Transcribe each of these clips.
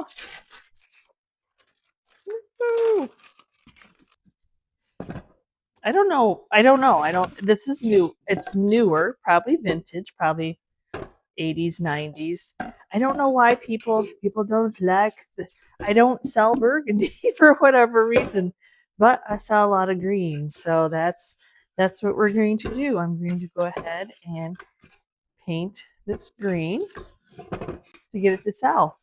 go. Woo-hoo. I don't know. This is new. It's newer, probably vintage, probably 80s, 90s. I don't know why people don't like I don't sell burgundy for whatever reason, but I sell a lot of green. So that's what we're going to do. I'm going to go ahead and paint this green to get it to sell.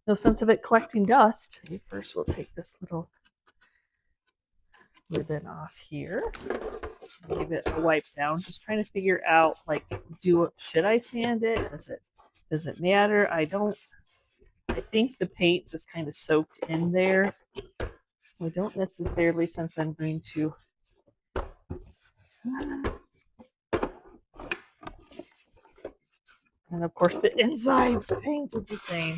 No sense of it collecting dust. Okay, first we'll take this little ribbon off here. Give it a wipe down. Just trying to figure out, like, should I sand it? Does it matter? I think the paint just kind of soaked in there. So I don't necessarily, since I'm going to and of course the inside's painted the same.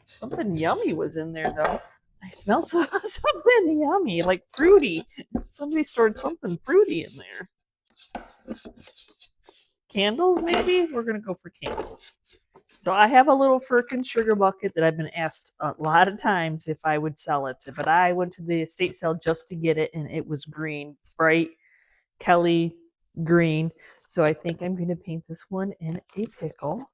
Something yummy was in there though. I smell something yummy, like fruity. Somebody stored something fruity in there. Candles, maybe? We're going to go for candles. So I have a little Firkin sugar bucket that I've been asked a lot of times if I would sell it. But I went to the estate sale just to get it, and it was green, bright Kelly green. So I think I'm going to paint this one in a pickle.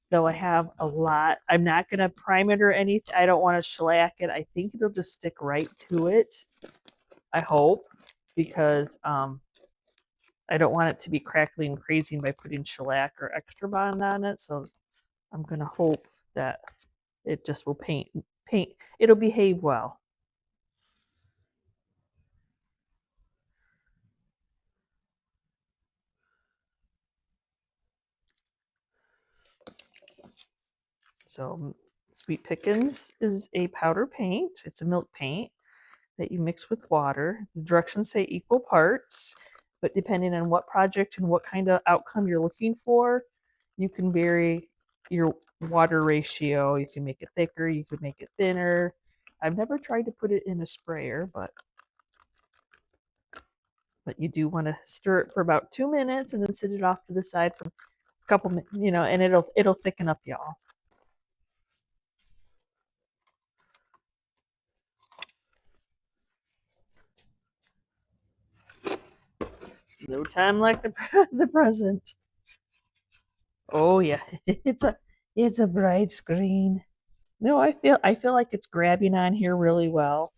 Though I have a lot. I'm not going to prime it or anything. I don't want to shellac it. I think it'll just stick right to it. I hope. Because I don't want it to be crackling and crazy by putting shellac or extra bond on it. So I'm going to hope that it just will paint. It'll behave well. So Sweet Pickins is a powder paint. It's a milk paint that you mix with water. The directions say equal parts, but depending on what project and what kind of outcome you're looking for, you can vary your water ratio. You can make it thicker, you can make it thinner. I've never tried to put it in a sprayer, but you do want to stir it for about 2 minutes and then sit it off to the side for a couple minutes, and it'll thicken up, y'all. No time like the present. Oh yeah, it's a bright screen. No, I feel like it's grabbing on here really well.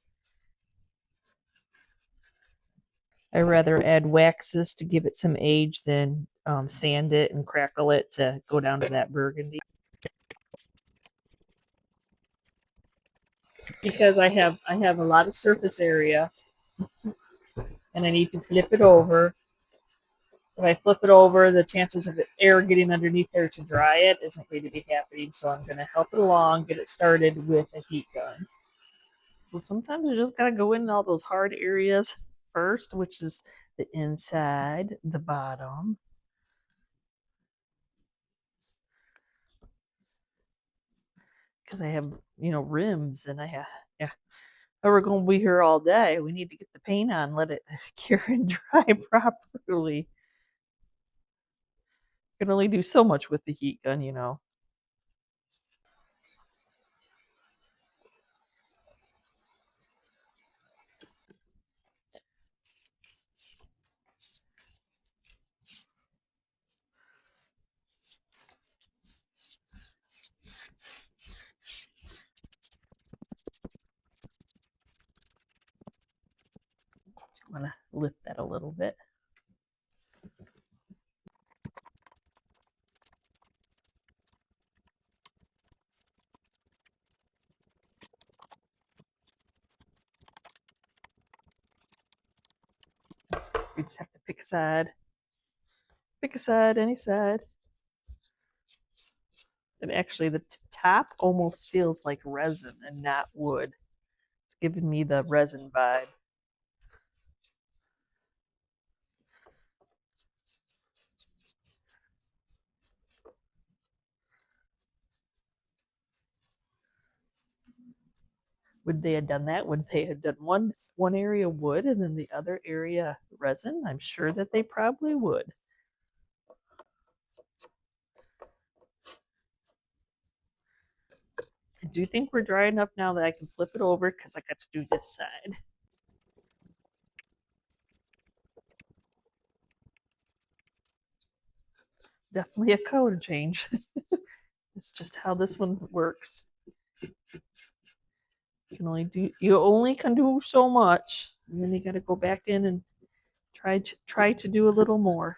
I rather add waxes to give it some age than sand it and crackle it to go down to that burgundy. Because I have a lot of surface area, and I need to flip it over. If I flip it over, the chances of air getting underneath there to dry it isn't going to be happening. So I'm going to help it along, get it started with a heat gun. So sometimes you just got to go in all those hard areas first, which is the inside, the bottom. Because I have, rims, and I have, yeah. We're going to be here all day. We need to get the paint on, let it cure and dry properly. You can only do so much with the heat gun, I'm going to lift that a little bit. We just have to pick a side. Pick a side, any side. And actually, the top almost feels like resin and not wood. It's giving me the resin vibe. Would they have done that? Would they have done one area wood and then the other area resin? I'm sure that they probably would. do think we're dry enough now that I can flip it over because I got to do this side. Definitely a color change. It's just how this one works. You only can do so much, and then you got to go back in and try to do a little more.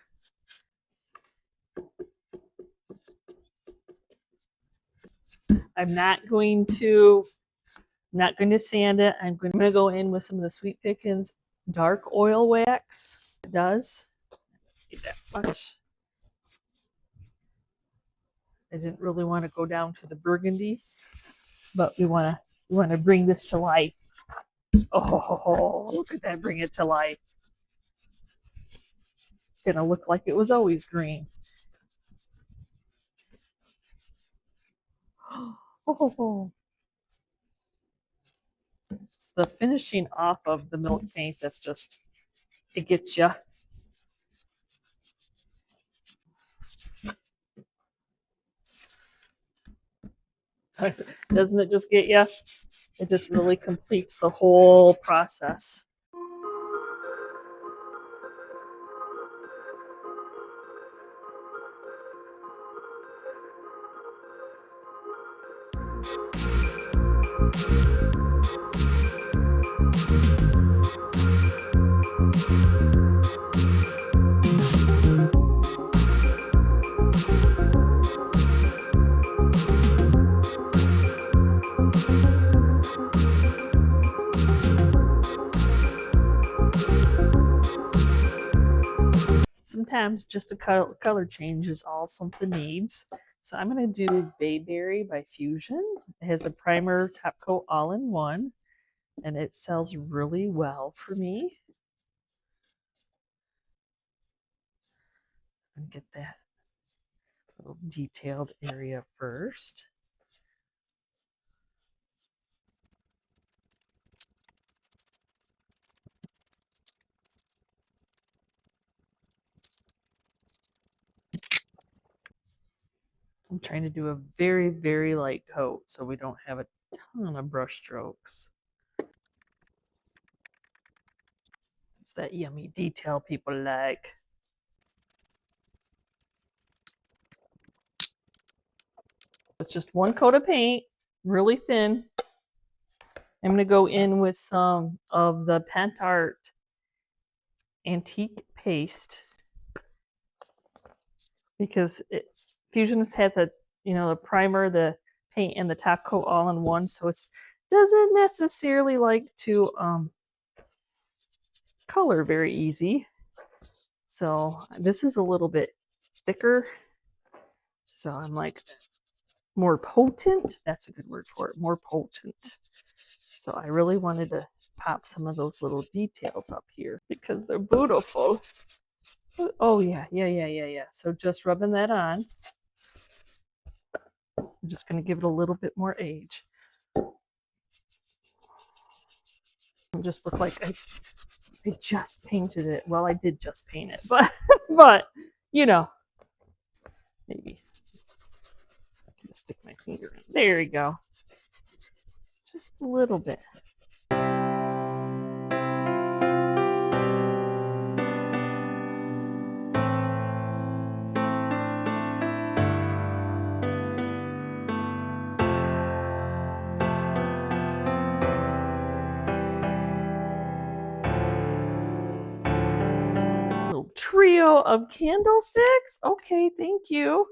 I'm not going to sand it. I'm going to go in with some of the Sweet Pickins dark oil wax. It does get that much. I didn't really want to go down to the burgundy, but we want to bring this to life. Oh, look at that! Bring it to life. It's gonna look like it was always green. Oh, it's the finishing off of the milk paint that's just, it gets you. Doesn't it just get you? It just really completes the whole process. Sometimes just a color change is all something needs. So I'm going to do Bayberry by Fusion. It has a primer top coat all in one, and it sells really well for me. And get that little detailed area first. I'm trying to do a very, very light coat so we don't have a ton of brush strokes. It's that yummy detail people like. It's just one coat of paint, really thin. I'm going to go in with some of the Pentart antique paste because Fusionist has a, the primer, the paint, and the top coat all in one, so it doesn't necessarily like to color very easy. So this is a little bit thicker, so I'm like more potent. That's a good word for it, more potent. So I really wanted to pop some of those little details up here because they're beautiful. Oh yeah. So just rubbing that on. I'm just going to give it a little bit more age. It just look like I just painted it. Well, I did just paint it, but maybe I can just stick my finger in. There we go. Just a little bit. Trio of candlesticks. Okay, thank you.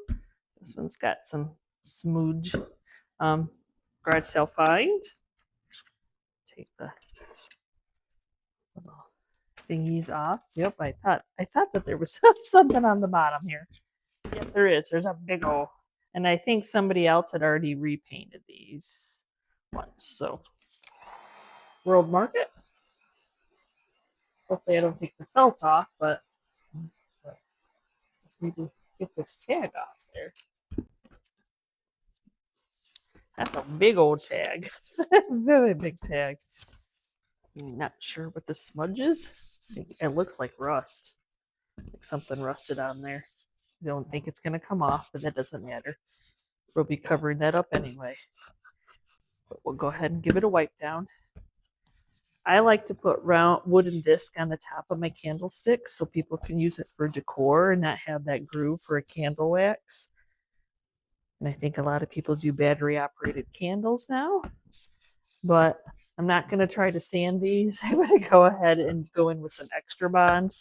This one's got some smudge. Garage sale find. Take the little thingies off. Yep, I thought that there was something on the bottom here. Yep, there is. There's a big old, and I think somebody else had already repainted these once. So, World Market. Hopefully, I don't take the felt off, but just need to get this tag off there. That's a big old tag. Very big tag. I'm not sure what the smudge is. It looks like rust. Like something rusted on there. I don't think it's going to come off, but that doesn't matter. We'll be covering that up anyway. But we'll go ahead and give it a wipe down. I like to put round wooden disc on the top of my candlesticks so people can use it for decor and not have that groove for a candle wax. And I think a lot of people do battery operated candles now, but I'm not going to try to sand these. I'm going to go ahead and go in with some extra bond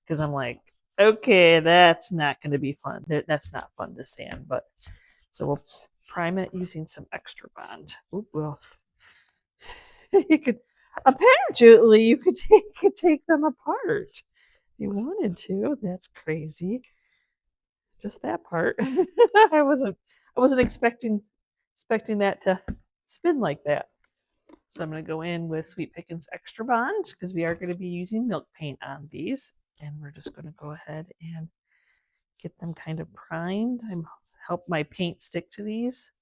because I'm like, okay, that's not going to be fun. That's not fun to sand, but so we'll prime it using some extra bond. Oop, well, you could apparently you could take them apart if you wanted to. That's crazy. Just that part. I wasn't expecting that to spin like that. So I'm going to go in with Sweet Pickins Extra Bond because we are going to be using milk paint on these. And we're just going to go ahead and get them kind of primed. I'm help my paint stick to these.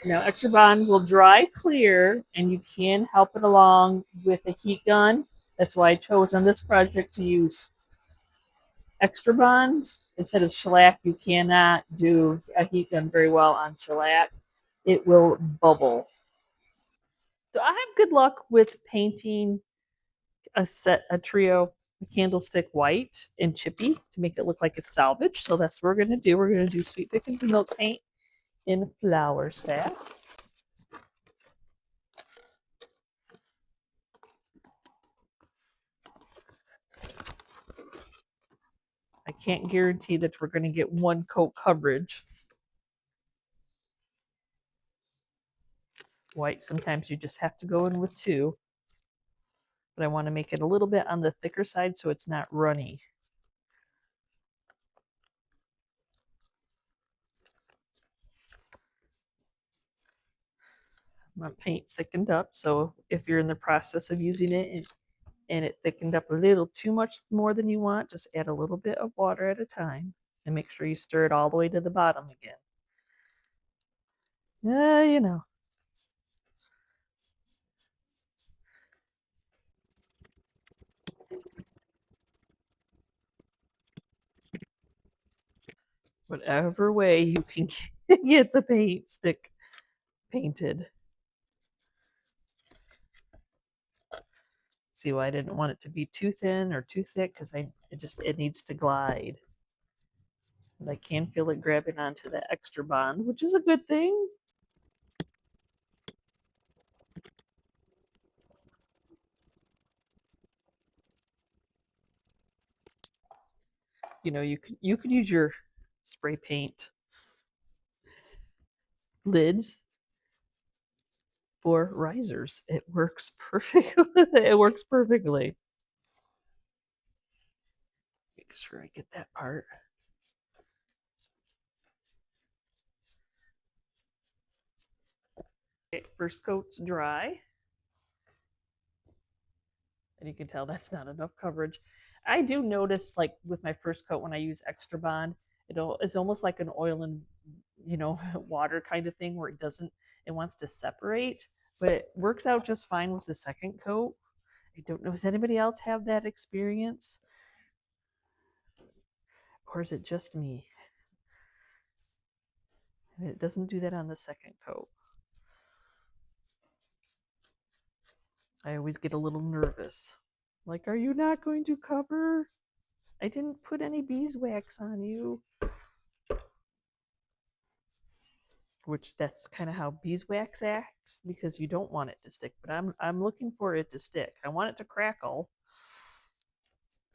Now, Extra Bond will dry clear, and you can help it along with a heat gun. That's why I chose on this project to use Extra Bond instead of shellac. You cannot do a heat gun very well on shellac. It will bubble. So I have good luck with painting a trio candlestick white and chippy to make it look like it's salvaged. So that's what we're going to do. We're going to do Sweet Pickins and milk paint in flour stack. I can't guarantee that we're going to get one coat coverage. White, sometimes you just have to go in with two. But I want to make it a little bit on the thicker side so it's not runny. My paint thickened up, so if you're in the process of using it and it thickened up a little too much more than you want, just add a little bit of water at a time and make sure you stir it all the way to the bottom again. You know. Whatever way you can get the paint stick painted. See why I didn't want it to be too thin or too thick because it needs to glide. And I can feel it grabbing onto that extra bond, which is a good thing. You know, you could use your spray paint lids for risers. It works perfectly. It works perfectly. Make sure I get that part. Okay, first coat's dry. And you can tell that's not enough coverage. I do notice, like with my first coat, when I use Extra Bond, it's almost like an oil and water kind of thing where it wants to separate, but it works out just fine with the second coat. I don't know, does anybody else have that experience? Or is it just me? It doesn't do that on the second coat. I always get a little nervous. Like, are you not going to cover? I didn't put any beeswax on you. Which that's kind of how beeswax acts because you don't want it to stick. But I'm looking for it to stick. I want it to crackle.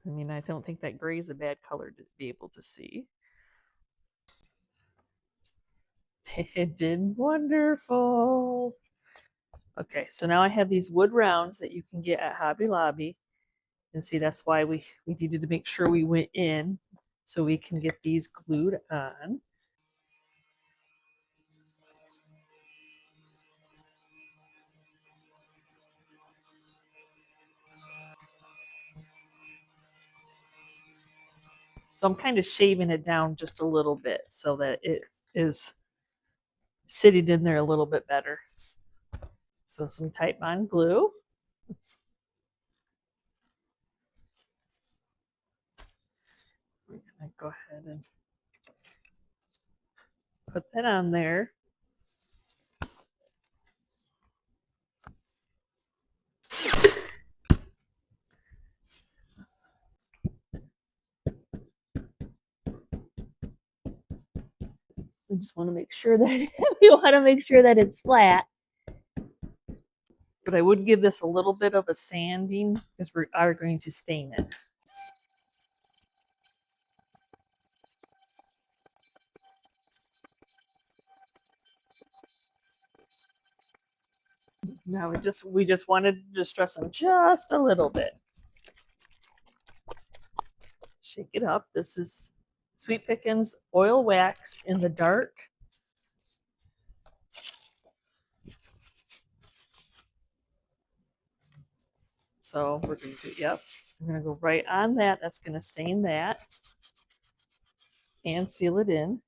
I mean, I don't think that gray is a bad color to be able to see. It did wonderful. Okay, so now I have these wood rounds that you can get at Hobby Lobby. And see, that's why we needed to make sure we went in so we can get these glued on. So I'm kind of shaving it down just a little bit so that it is sitting in there a little bit better. So some Titebond glue. I go ahead and put that on there. We just want to make sure that it's flat. But I would give this a little bit of a sanding because we are going to stain it. Now we just wanted to distress them just a little bit. Shake it up. This is Sweet Pickins oil wax in the dark. So we're going to, yep, I'm going to go right on that. That's going to stain that and seal it in.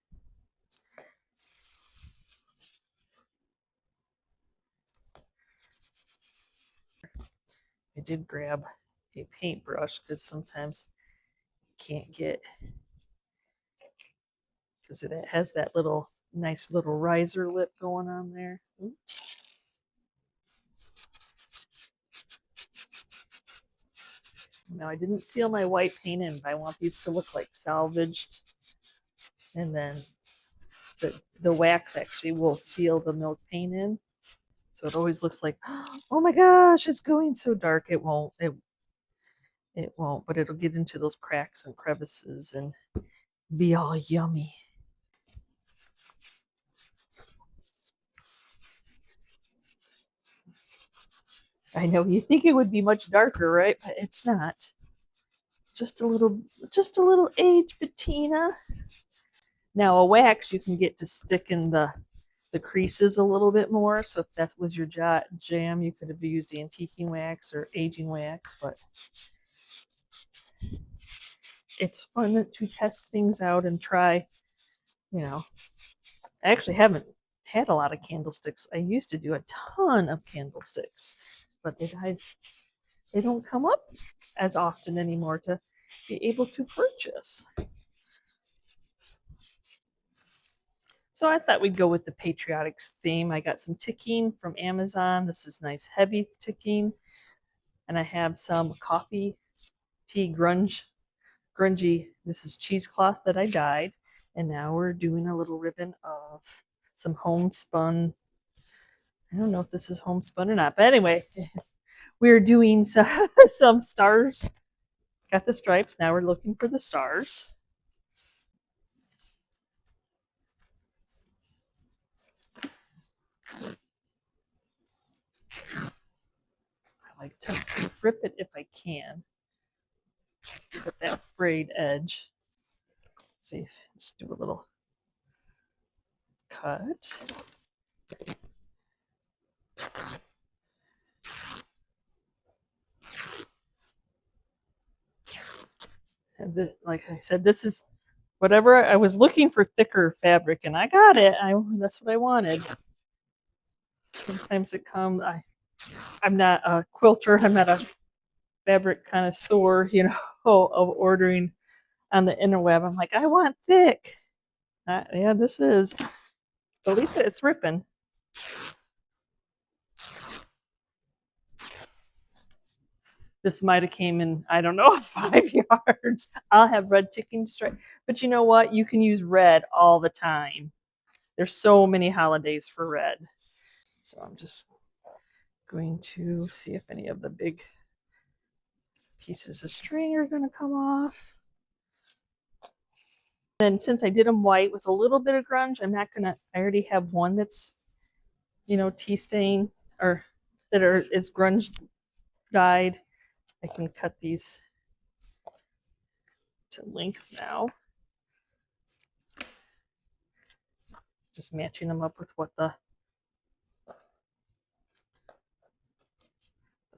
I did grab a paintbrush because sometimes you can't get, because it has that little nice little riser lip going on there. Now I didn't seal my white paint in, but I want these to look like salvaged. And then the wax actually will seal the milk paint in. So it always looks like, oh my gosh, it's going so dark. It won't, it won't, but it'll get into those cracks and crevices and be all yummy. I know you think it would be much darker, right? But it's not. Just a little age patina. Now a wax you can get to stick in the creases a little bit more. So if that was your jam, you could have used antiquing wax or aging wax, but it's fun to test things out and try, you know. I actually haven't had a lot of candlesticks. I used to do a ton of candlesticks, but they don't come up as often anymore to be able to purchase. So I thought we'd go with the patriotic theme. I got some ticking from Amazon. This is nice heavy ticking. And I have some coffee tea grungy. This is cheesecloth that I dyed. And now we're doing a little ribbon of some homespun. I don't know if this is homespun or not, but anyway, we're doing some stars. Got the stripes. Now we're looking for the stars. I like to rip it if I can. Get that frayed edge. See, just do a little cut. And like I said, this is whatever I was looking for, thicker fabric, and I got it. That's what I wanted. Sometimes it comes. I'm not a quilter. I'm not a fabric connoisseur, of ordering on the interweb. I'm like, I want thick. Yeah, this is. But at least it's ripping. This might have came in, I don't know, 5 yards. I'll have red ticking stripe. But you know what? You can use red all the time. There's so many holidays for red. So I'm just going to see if any of the big pieces of string are going to come off. Then since I did them white with a little bit of grunge, I'm not going to, I already have one that's, tea stain or is grunge dyed. I can cut these to length now. Just matching them up with what the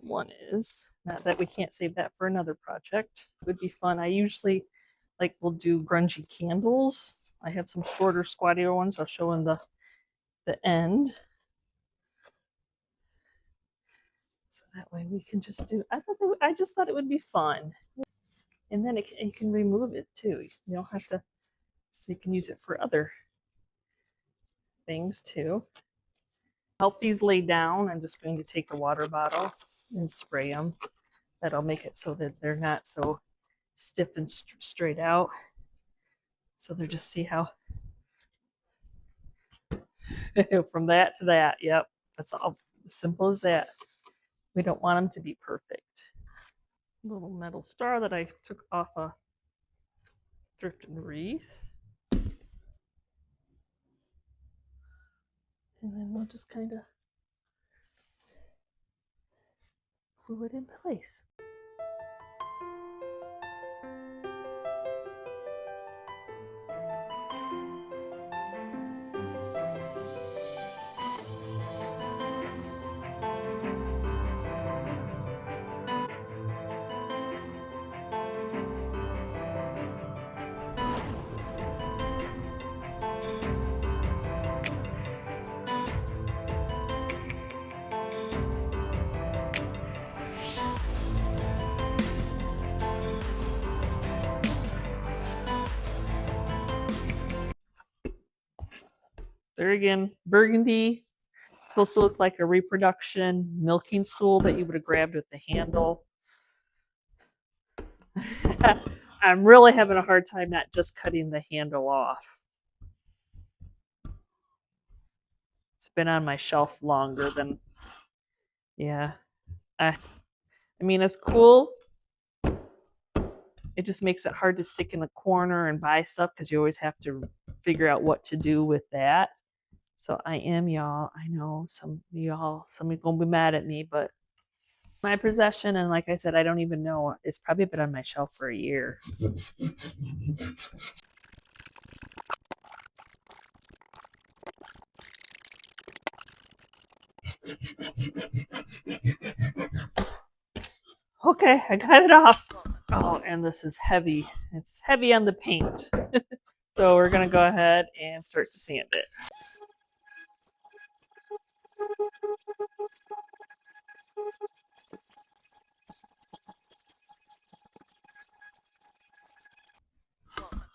one is. Not that we can't save that for another project. It would be fun. I usually we'll do grungy candles. I have some shorter, squattier ones. I'll show in the end. So that way we can just do. I just thought it would be fun. And then you can remove it too. You don't have to, so you can use it for other things too. Help these lay down. I'm just going to take a water bottle and spray them. That'll make it so that they're not so stiff and straight out. So they're just, see how from that to that. Yep, that's all, as simple as that. We don't want them to be perfect. Little metal star that I took off a Thrift and wreath. And then we'll just kind of glue it in place. There again, burgundy. It's supposed to look like a reproduction milking stool that you would have grabbed with the handle. I'm really having a hard time not just cutting the handle off. It's been on my shelf longer than, yeah. I mean, it's cool. It just makes it hard to stick in the corner and buy stuff because you always have to figure out what to do with that. So I am, y'all, I know some of y'all, some of you gonna be mad at me, but my possession, and like I said, I don't even know, it's probably been on my shelf for a year. Okay, I got it off. Oh, and this is heavy. It's heavy on the paint. So we're gonna go ahead and start to sand it.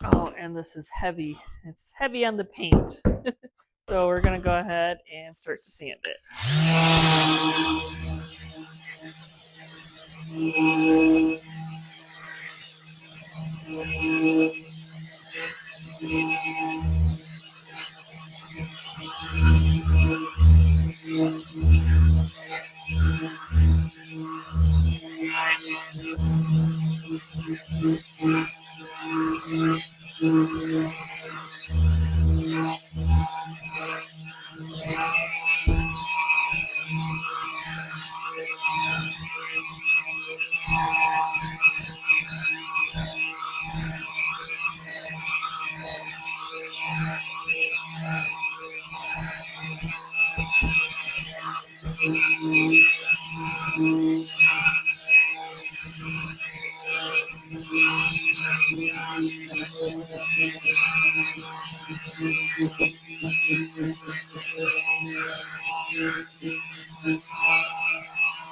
Oh, and this is heavy. It's heavy on the paint. So we're gonna go ahead and start to sand it.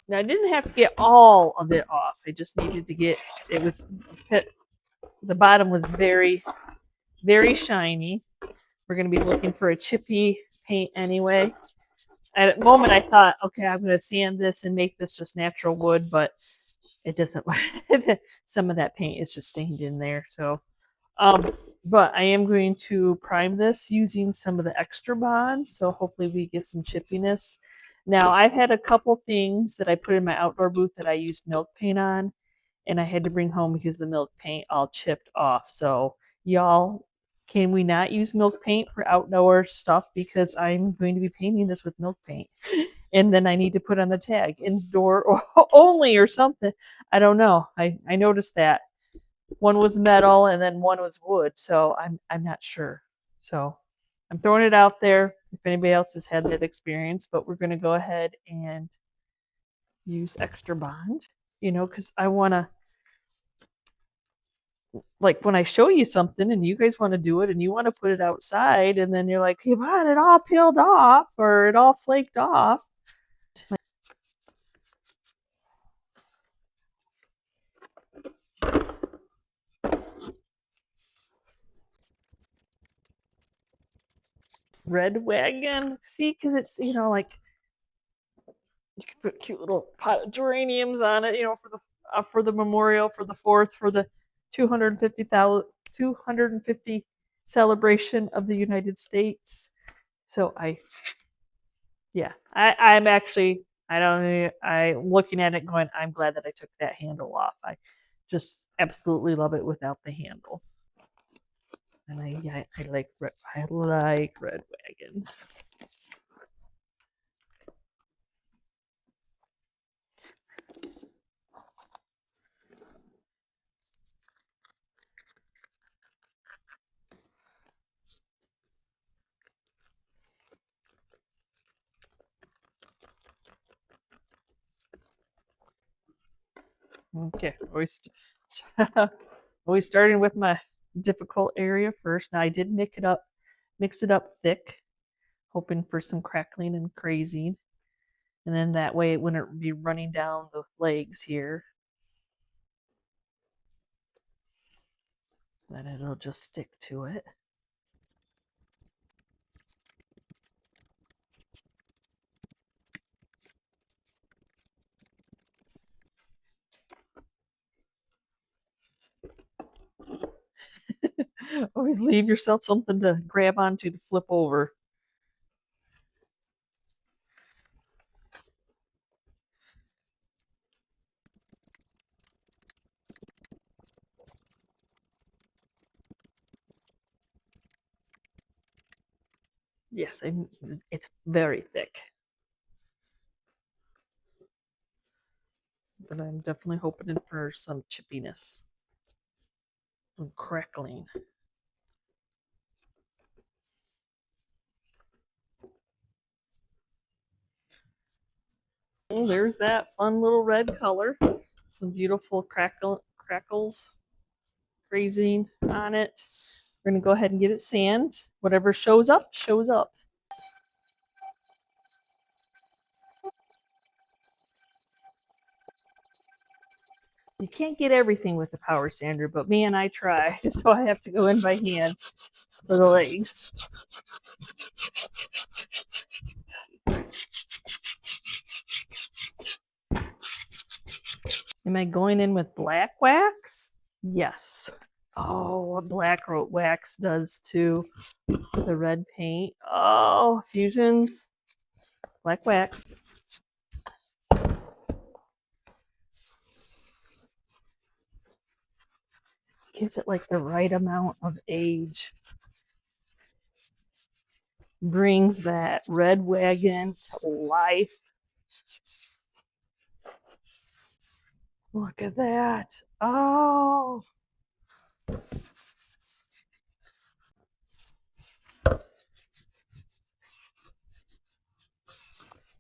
Now I didn't have to get all of it off. I just needed to get, it was, the bottom was very, very shiny. We're going to be looking for a chippy paint anyway. At the moment I thought, okay, I'm going to sand this and make this just natural wood, but it doesn't. Some of that paint is just stained in there. So, but I am going to prime this using some of the extra bond. So hopefully we get some chippiness. Now I've had a couple things that I put in my outdoor booth that I used milk paint on, and I had to bring home because the milk paint all chipped off. So y'all, can we not use milk paint for outdoor stuff? Because I'm going to be painting this with milk paint. And then I need to put on the tag, indoor or only or something. I don't know. I noticed that. One was metal and then one was wood. So I'm not sure. So I'm throwing it out there if anybody else has had that experience. But we're going to go ahead and use extra bond, you know, because I want to, like when I show you something and you guys want to do it and you want to put it outside and then you're like, hey, man, it all peeled off or it all flaked off. Red wagon. See, because it's, you know, like you can put cute little pot of geraniums on it, you know, for the memorial, for the 4th, for the 250 celebration of the United States. So I'm actually, I'm looking at it going, I'm glad that I took that handle off. I just absolutely love it without the handle. And I like red wagon. Okay, always starting with my difficult area first. Now I did mix it up thick, hoping for some crackling and crazing, and then that way it wouldn't be running down the legs here. Then it'll just stick to it. Always leave yourself something to grab onto to flip over. Yes, it's very thick. But I'm definitely hoping for some chippiness, some crackling. Oh, there's that fun little red color. Some beautiful crackles grazing on it. We're going to go ahead and get it sand. Whatever shows up, shows up. You can't get everything with the power sander, but man, I try. So I have to go in by hand for the legs. Am I going in with black wax? Yes. Oh, what black wax does to the red paint. Oh, fusions. Black wax. Gives it like the right amount of age. Brings that red wagon to life. Look at that. Oh.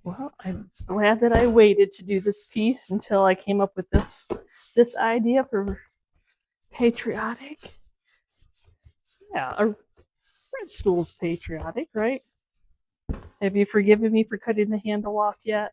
Well, I'm glad that I waited to do this piece until I came up with this idea for patriotic. Yeah, a red stool's patriotic, right? Have you forgiven me for cutting the handle off yet?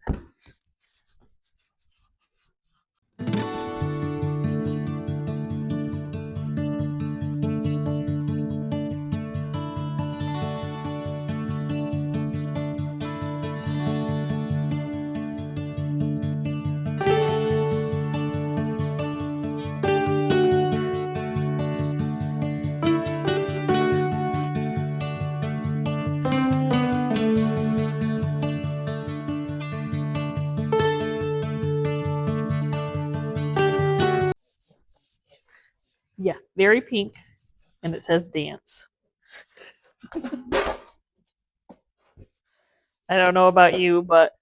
Yeah, very pink, and it says dance. I don't know about you, but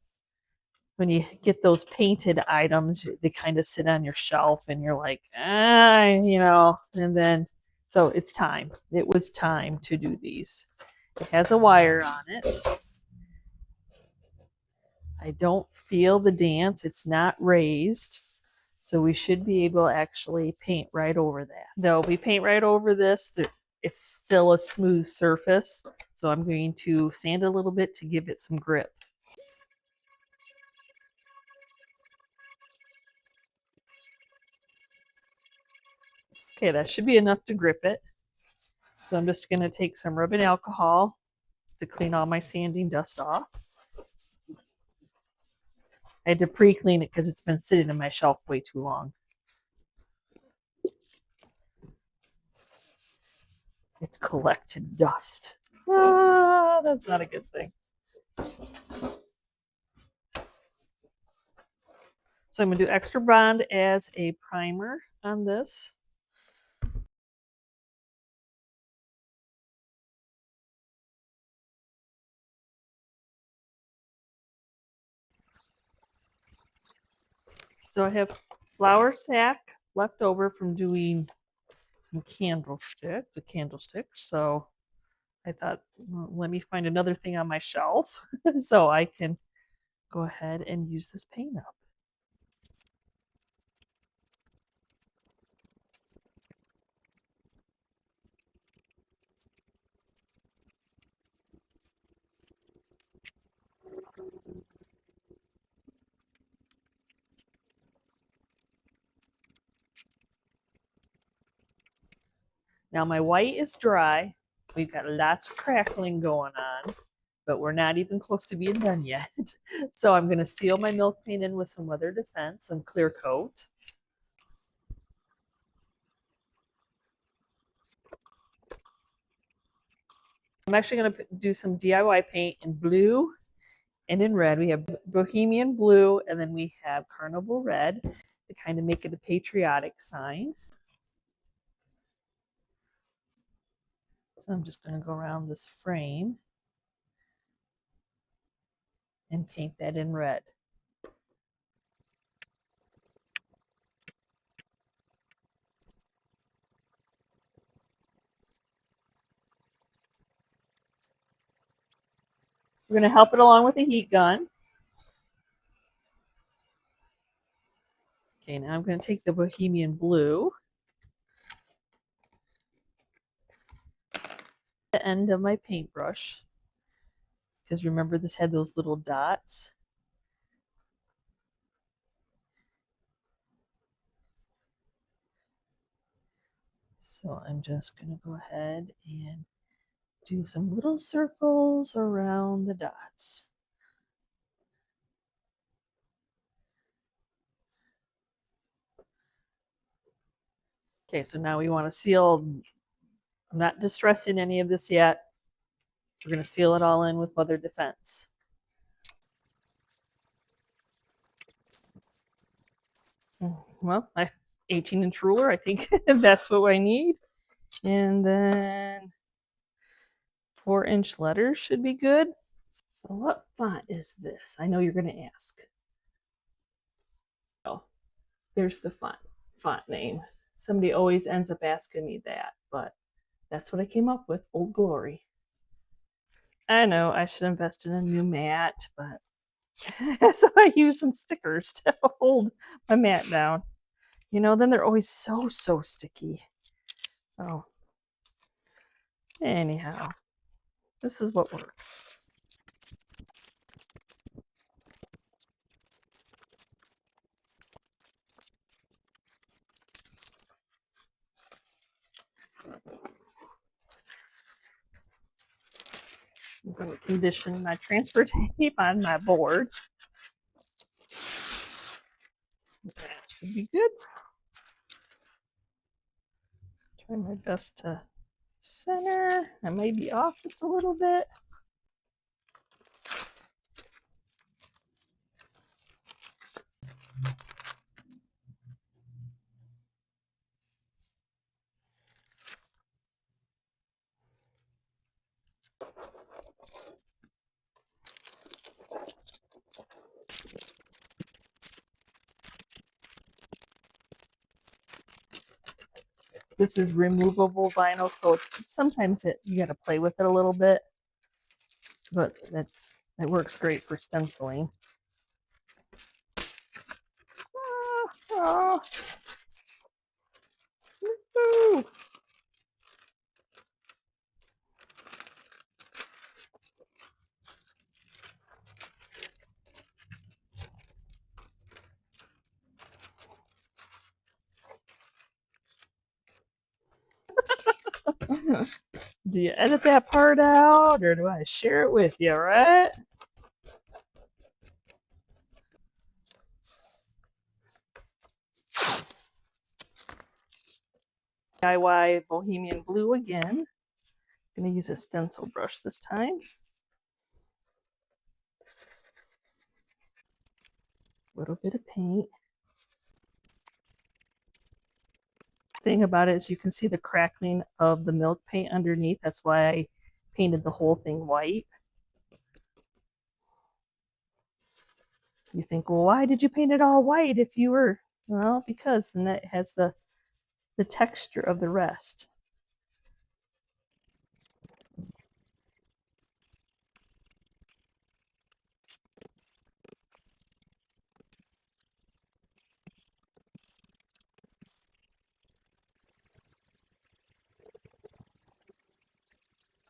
when you get those painted items, they kind of sit on your shelf and you're like, you know, and then, so it's time. It was time to do these. It has a wire on it. I don't feel the dance. It's not raised. So we should be able to actually paint right over that. Though we paint right over this, it's still a smooth surface. So I'm going to sand a little bit to give it some grip. Okay, that should be enough to grip it. So I'm just going to take some rubbing alcohol to clean all my sanding dust off. I had to pre-clean it because it's been sitting on my shelf way too long. It's collected dust. Ah, that's not a good thing. So I'm going to do Extra Bond as a primer on this. So I have flour sack left over from doing some candlesticks. So I thought, well, let me find another thing on my shelf so I can go ahead and use this paint up. Now my white is dry. We've got lots of crackling going on, but we're not even close to being done yet. So I'm going to seal my milk paint in with some weather defense, some clear coat. I'm actually going to do some DIY paint in blue and in red. We have Bohemian blue, and then we have Carnival red to kind of make it a patriotic sign. So I'm just going to go around this frame and paint that in red. We're going to help it along with the heat gun. Okay, now I'm going to take the Bohemian blue, the end of my paintbrush, because remember this had those little dots. So I'm just going to go ahead and do some little circles around the dots. Okay, so now we want to seal. I'm not distressing any of this yet. We're going to seal it all in with weather defense. Well, my 18-inch ruler, I think that's what I need. And then 4-inch letters should be good. So what font is this? I know you're going to ask. Oh, there's the font name. Somebody always ends up asking me that, but that's what I came up with, Old Glory. I know I should invest in a new mat, but so I use some stickers to hold my mat down. You know, then they're always so sticky. Oh, anyhow, this is what works. I'm going to condition my transfer tape on my board. That should be good. Try my best to center. I may be off just a little bit. This is removable vinyl, so sometimes you got to play with it a little bit, but it works great for stenciling. Oh. Do you edit that part out or do I share it with you, right? DIY Bohemian Blue again. I'm going to use a stencil brush this time. A little bit of paint. Thing about it is you can see the crackling of the milk paint underneath. That's why I painted the whole thing white. You think, well, why did you paint it all white if you were, well, because then it has the texture of the rest.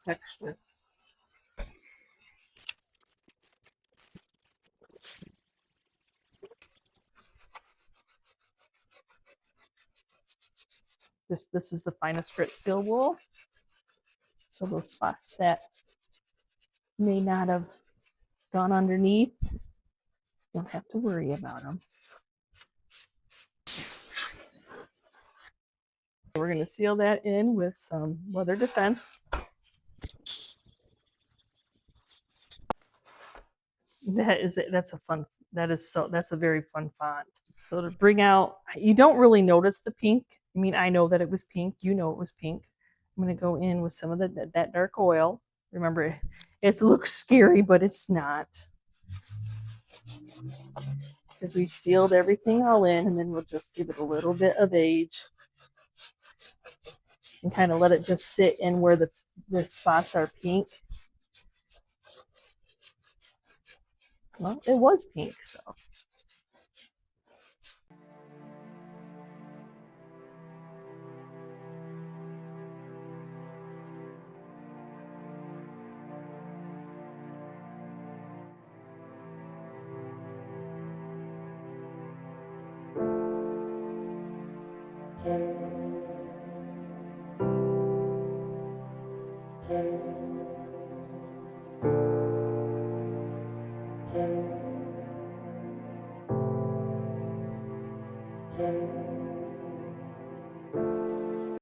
Texture. Just this is the finest grit steel wool. So those spots that may not have gone underneath, don't have to worry about them. We're going to seal that in with some weather defense. That is it. That's a fun. That's a very fun font. So to bring out, you don't really notice the pink. I mean, I know that it was pink. You know it was pink. I'm going to go in with some of that dark oil. Remember, it looks scary, but it's not. Because we've sealed everything all in, and then we'll just give it a little bit of age. And kind of let it just sit in where the spots are pink. Well, it was pink, so